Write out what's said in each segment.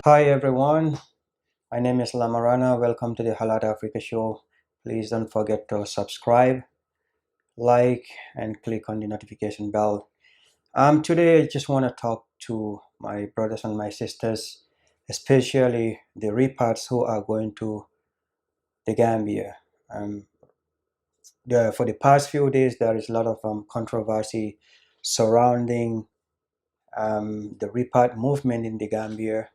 Hi everyone, my name is Lamarana. Welcome to the Halat Africa show. Please don't forget to subscribe, like, and click on the notification bell. Today I just want to talk to my brothers and my sisters, especially the Repats who are going to the Gambia. Um, for the past few days, there is a lot of controversy surrounding the Repat movement in the Gambia.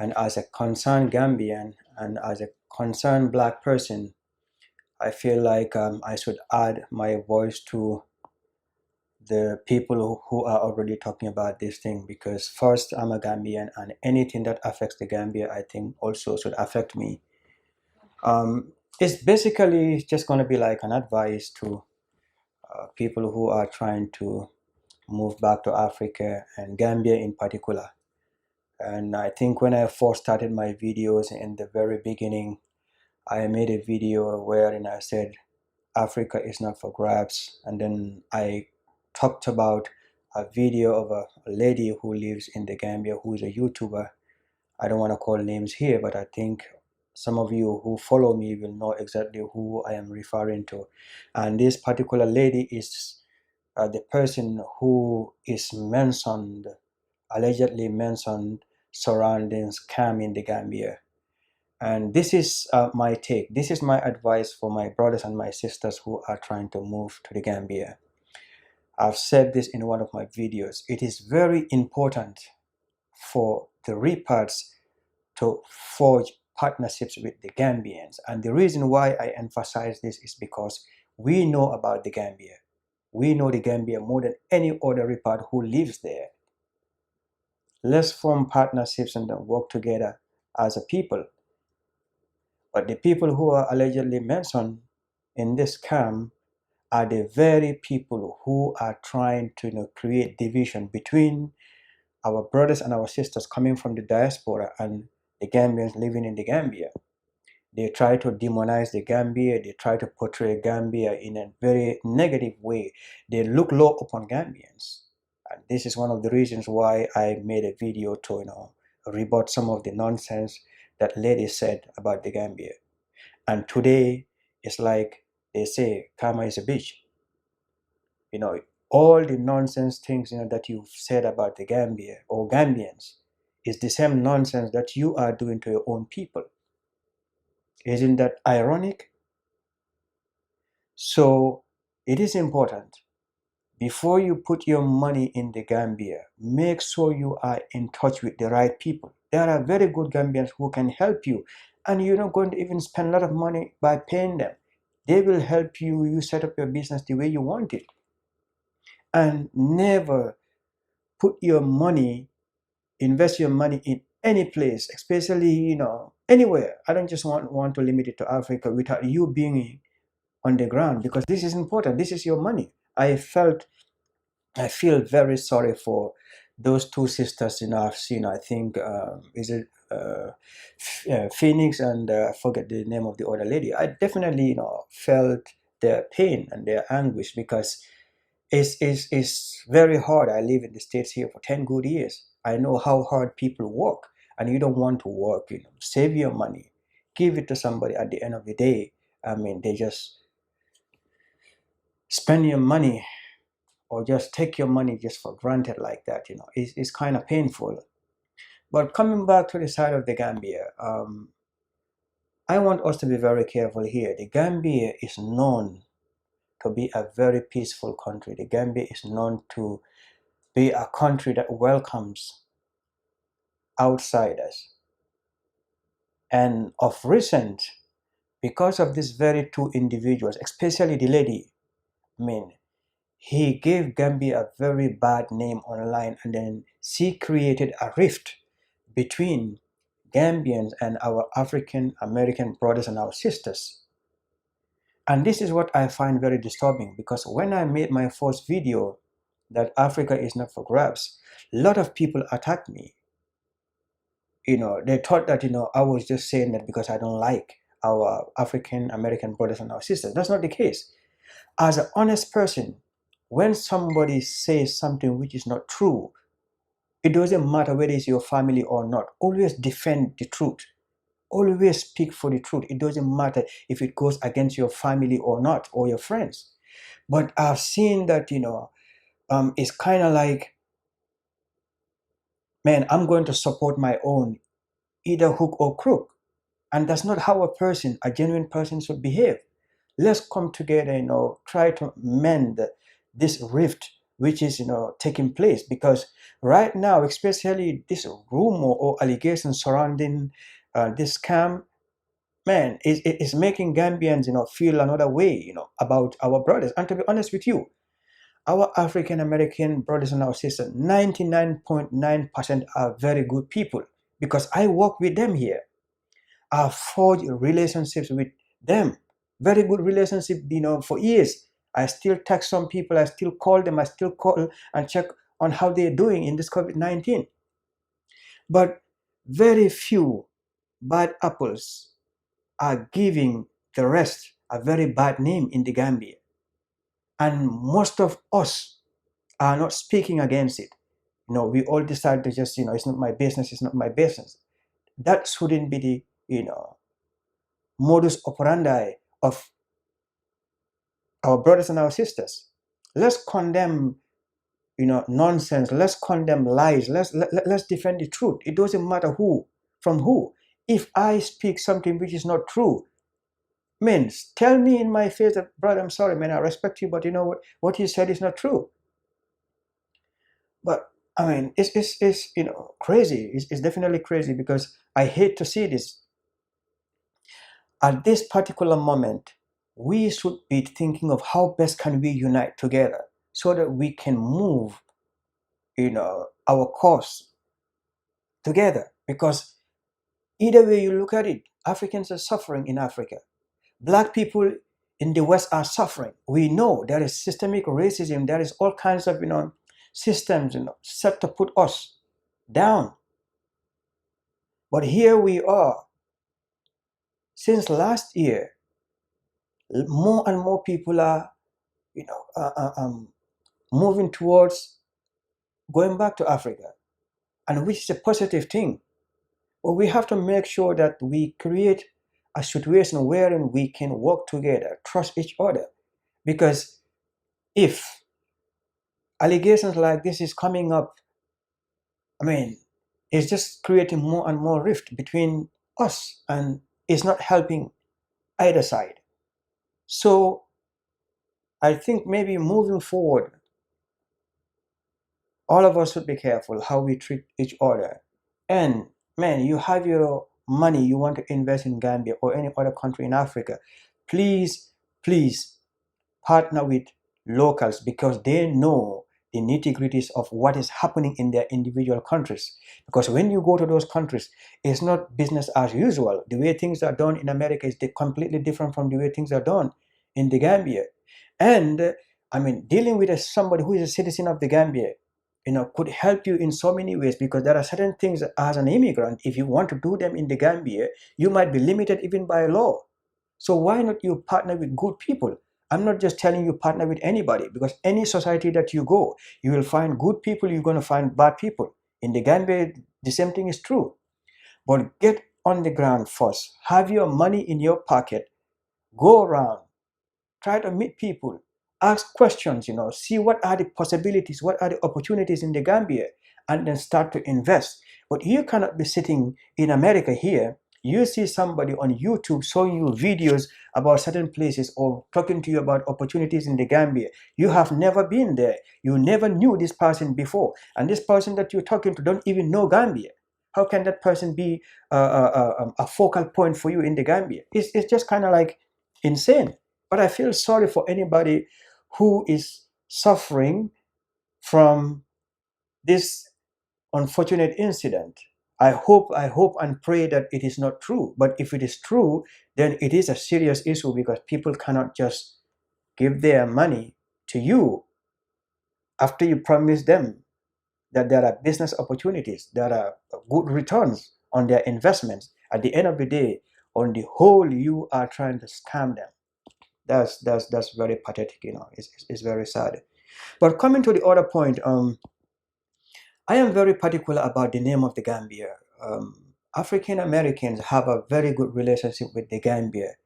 And as a concerned Gambian and as a concerned Black person, I feel like I should add my voice to the people who are already talking about this thing, because first, I'm a Gambian, and anything that affects the Gambia, I think also should affect me. It's basically just going to be like an advice to people who are trying to move back to Africa and Gambia in particular. And I think when I first started my videos in the very beginning, I made a video wherein I said Africa is not for grabs. And then I talked about a video of a lady who lives in the Gambia who is a YouTuber. I don't want to call names here, but I think some of you who follow me will know exactly who I am referring to. And this particular lady is the person who is mentioned, allegedly mentioned, surrounding scam in the Gambia. And this is my take. This is my advice for my brothers and my sisters who are trying to move to the Gambia. I've said this in one of my videos. It is very important for the Repats to forge partnerships with the Gambians. And the reason why I emphasize this is because we know about the Gambia. We know the Gambia more than any other Repat who lives there. Let's form partnerships and then work together as a people. But the people who are allegedly mentioned in this scam are the very people who are trying to create division between our brothers and our sisters coming from the diaspora and the Gambians living in the Gambia. They try to demonize the Gambia. They try to portray Gambia in a very negative way. They look low upon Gambians. And this is one of the reasons why I made a video to rebut some of the nonsense that lady said about the Gambia. And today, it's like they say, karma is a bitch. You know, all the nonsense things that you've said about the Gambia or Gambians is the same nonsense that you are doing to your own people. Isn't that ironic? So it is important, before you put your money in the Gambia, make sure you are in touch with the right people. There are very good Gambians who can help you, and you're not going to even spend a lot of money by paying them. They will help you set up your business the way you want it. And never put your money, invest your money in any place, especially anywhere. I don't just want to limit it to Africa without you being on the ground, because this is important. This is your money. I feel very sorry for those two sisters I've seen. I think is it Phoenix and I forget the name of the other lady. I definitely felt their pain and their anguish, because it's very hard. I live in the States here for 10 good years. I know how hard people work, and you don't want to work. Save your money, give it to somebody. At the end of the day, I mean, they just spend your money or just take your money just for granted like that. It's kind of painful. But coming back to the side of the Gambia, I want us to be very careful here. The Gambia is known to be a very peaceful country. The Gambia is known to be a country that welcomes outsiders. And of recent, because of these very two individuals, especially the lady, I mean, he gave Gambia a very bad name online, and then she created a rift between Gambians and our African American brothers and our sisters. And this is what I find very disturbing, because when I made my first video that Africa is not for grabs, a lot of people attacked me. They thought that I was just saying that because I don't like our African American brothers and our sisters. That's not the case. As an honest person, when somebody says something which is not true, It doesn't matter whether it's your family or not. Always defend the truth. Always speak for the truth. It doesn't matter if it goes against your family or not, or your friends. But I've seen that, it's kind of like, man, I'm going to support my own, either hook or crook. And that's not how a genuine person should behave. Let's come together, try to mend this rift which is, taking place. Because right now, especially this rumor or allegation surrounding this scam, man, is making Gambians, feel another way, about our brothers. And to be honest with you, our African American brothers and our sisters, 99.9% are very good people, because I work with them here. I forged relationships with them, very good relationship, for years. I still text some people, I still call them, I still call and check on how they're doing in this COVID-19. But very few bad apples are giving the rest a very bad name in the Gambia. And most of us are not speaking against it. We all decide to just, it's not my business, it's not my business. That shouldn't be the, modus operandi of our brothers and our sisters. Let's condemn, nonsense. Let's condemn lies. Let's defend the truth. It doesn't matter who, from who. If I speak something which is not true, means tell me in my face that, brother, I'm sorry, man, I respect you, but you know what you said is not true. But I mean, it's crazy. It's definitely crazy, because I hate to see this. At this particular moment, we should be thinking of how best can we unite together so that we can move, our cause together. Because either way you look at it, Africans are suffering in Africa. Black people in the West are suffering. We know there is systemic racism. There is all kinds of, systems, set to put us down. But here we are. Since last year, more and more people are, moving towards going back to Africa, and which is a positive thing. But we have to make sure that we create a situation wherein we can work together, trust each other. Because if allegations like this is coming up, I mean, it's just creating more and more rift between us, and it's not helping either side. So I think maybe moving forward, all of us should be careful how we treat each other. And man, you have your money you want to invest in Gambia or any other country in Africa, please, please partner with locals, because they know the nitty-gritties of what is happening in their individual countries. Because when you go to those countries, it's not business as usual. The way things are done in America is completely different from the way things are done in the Gambia. And I mean, dealing with somebody who is a citizen of the Gambia, could help you in so many ways, because there are certain things as an immigrant, if you want to do them in the Gambia, you might be limited even by law. So why not you partner with good people? I'm not just telling you partner with anybody, because any society that you go, you will find good people, you're going to find bad people. In the Gambia, the same thing is true. But get on the ground first. Have your money in your pocket. Go around. Try to meet people. Ask questions, see what are the possibilities, what are the opportunities in the Gambia, and then start to invest. But you cannot be sitting in America here. You see somebody on YouTube showing you videos about certain places or talking to you about opportunities in the Gambia. You have never been there. You never knew this person before. And this person that you're talking to don't even know Gambia. How can that person be a focal point for you in the Gambia? It's just kind of like insane. But I feel sorry for anybody who is suffering from this unfortunate incident. I hope and pray that it is not true. But if it is true, then it is a serious issue, because people cannot just give their money to you after you promise them that there are business opportunities, there are good returns on their investments. At the end of the day, on the whole, you are trying to scam them. That's very pathetic. It's very sad. But coming to the other point, I am very particular about the name of the Gambia. African Americans have a very good relationship with the Gambia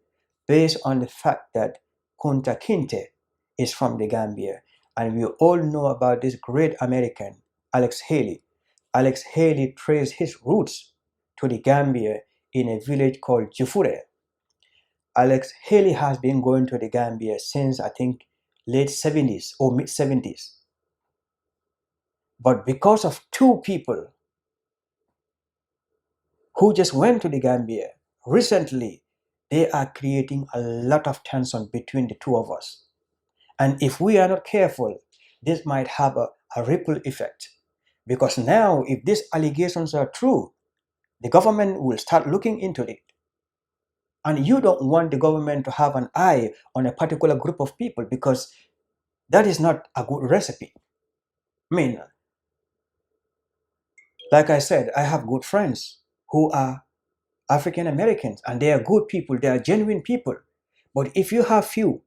based on the fact that Kunta Kinte is from the Gambia. And we all know about this great American, Alex Haley. Alex Haley traced his roots to the Gambia in a village called Jufure. Alex Haley has been going to the Gambia since I think late 70s or mid 70s. But because of two people who just went to the Gambia recently, they are creating a lot of tension between the two of us. And if we are not careful, this might have a ripple effect. Because now, if these allegations are true, the government will start looking into it. And you don't want the government to have an eye on a particular group of people because that is not a good recipe. I mean, like I said, I have good friends who are African Americans and they are good people, they are genuine people. But if you have few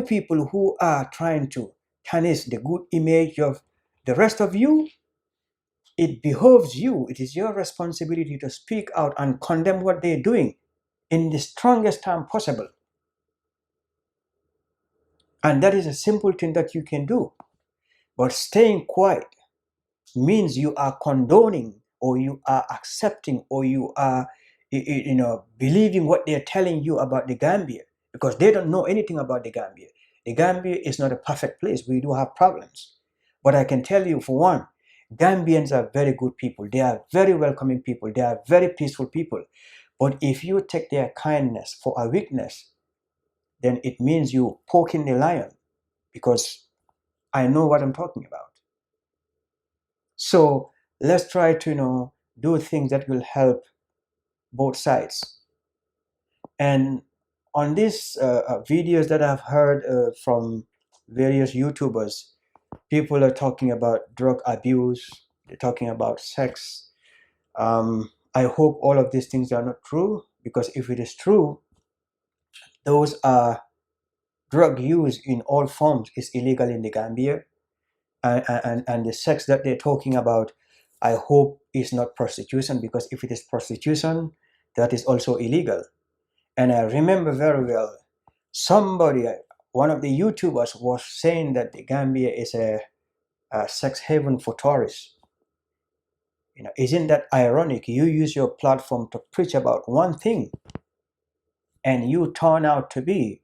people who are trying to tarnish the good image of the rest of you, it behooves you, it is your responsibility to speak out and condemn what they're doing in the strongest term possible. And that is a simple thing that you can do. But staying quiet means you are condoning or you are accepting or you are believing what they're telling you about the Gambia because they don't know anything about the Gambia. The Gambia is not a perfect place. We do have problems. But I can tell you for one, Gambians are very good people. They are very welcoming people. They are very peaceful people. But if you take their kindness for a weakness, then it means you poking the lion because I know what I'm talking about. So let's try to do things that will help both sides. And on these videos that I've heard from various YouTubers, people are talking about drug abuse, they're talking about sex. I hope all of these things are not true because if it is true, those are drug use in all forms is illegal in the Gambia. And the sex that they're talking about, I hope is not prostitution because if it is prostitution, that is also illegal. And I remember very well, somebody, one of the YouTubers was saying that the Gambia is a sex haven for tourists. Isn't that ironic? You use your platform to preach about one thing and you turn out to be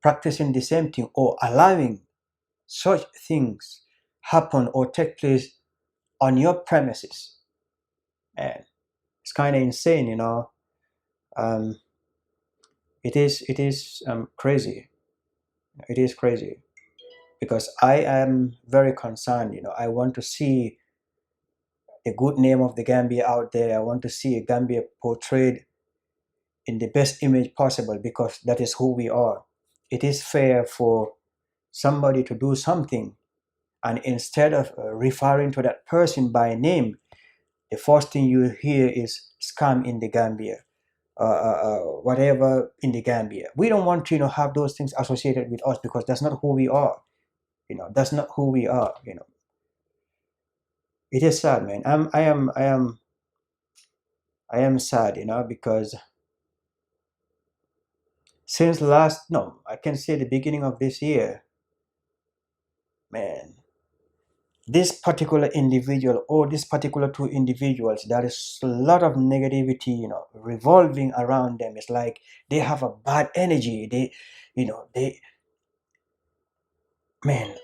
practicing the same thing or allowing such things happen or take place on your premises. And it's kind of insane, um, it is crazy. It is crazy because I am very concerned. I want to see the good name of the Gambia out there. I want to see Gambia portrayed in the best image possible because that is who we are. It is fair for somebody to do something, and instead of referring to that person by name, the first thing you hear is scam in the Gambia. Whatever in the Gambia. We don't want to, have those things associated with us because that's not who we are. That's not who we are. It is sad, man. I am sad, because since no, I can say the beginning of this year, man, this particular individual or this particular two individuals, there is a lot of negativity, revolving around them. It's like they have a bad energy. Man,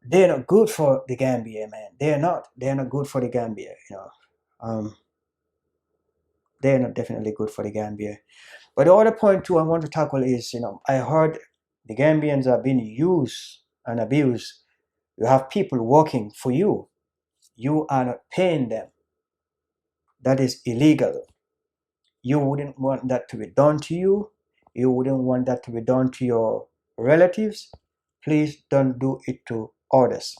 they're not good for the Gambia, man. They're not good for the Gambia, they're not definitely good for the Gambia. But the other point too I want to tackle is, I heard the Gambians are being used and abused. You have people working for you. You are not paying them. That is illegal. You wouldn't want that to be done to you. You wouldn't want that to be done to your relatives. Please don't do it to others.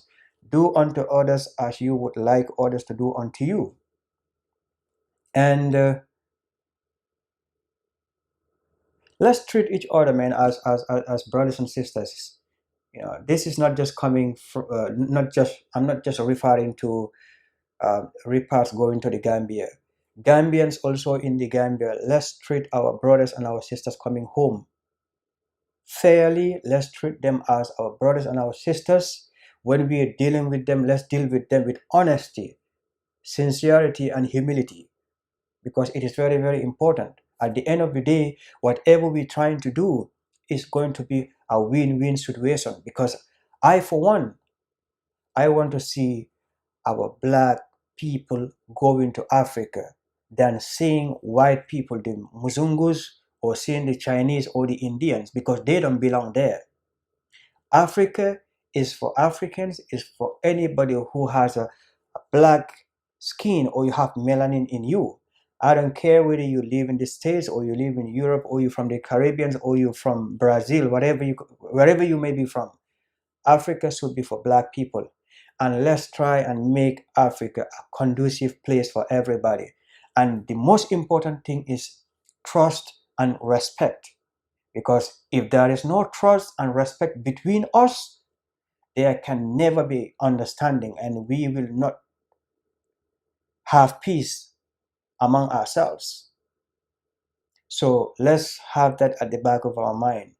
Do unto others as you would like others to do unto you. And let's treat each other, man, as brothers and sisters. This is not just coming from, I'm not just referring to repats going to the Gambia. Gambians also in the Gambia, let's treat our brothers and our sisters coming home fairly. Let's treat them as our brothers and our sisters. When we are dealing with them, let's deal with them with honesty, sincerity, and humility, because it is very, very important. At the end of the day, whatever we're trying to do is going to be a win-win situation, because I, for one, I want to see our black people going to Africa than seeing white people, the Muzungus, or seeing the Chinese or the Indians, because they don't belong there. Africa is for Africans, is for anybody who has a black skin or you have melanin in you. I don't care whether you live in the States or you live in Europe or you're from the Caribbean or you're from Brazil, wherever you may be from. Africa should be for black people. And let's try and make Africa a conducive place for everybody. And the most important thing is trust and respect. Because if there is no trust and respect between us, there can never be understanding, and we will not have peace among ourselves. So let's have that at the back of our mind.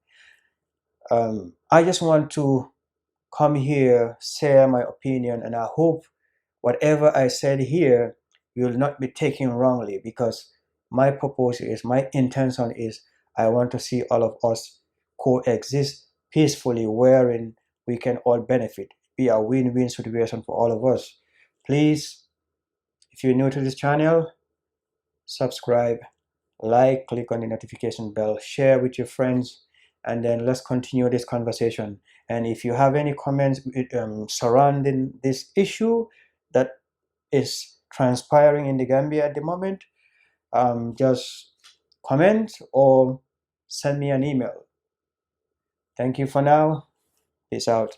I just want to come here, share my opinion, and I hope whatever I said here will not be taken wrongly, because my purpose is, my intention is, I want to see all of us coexist peacefully, wherein we can all benefit, be a win-win situation for all of us. Please, if you're new to this channel, subscribe, like, click on the notification bell, share with your friends, and then let's continue this conversation. And if you have any comments surrounding this issue that is transpiring in the Gambia at the moment, just comment or send me an email. Thank you for now. Peace out.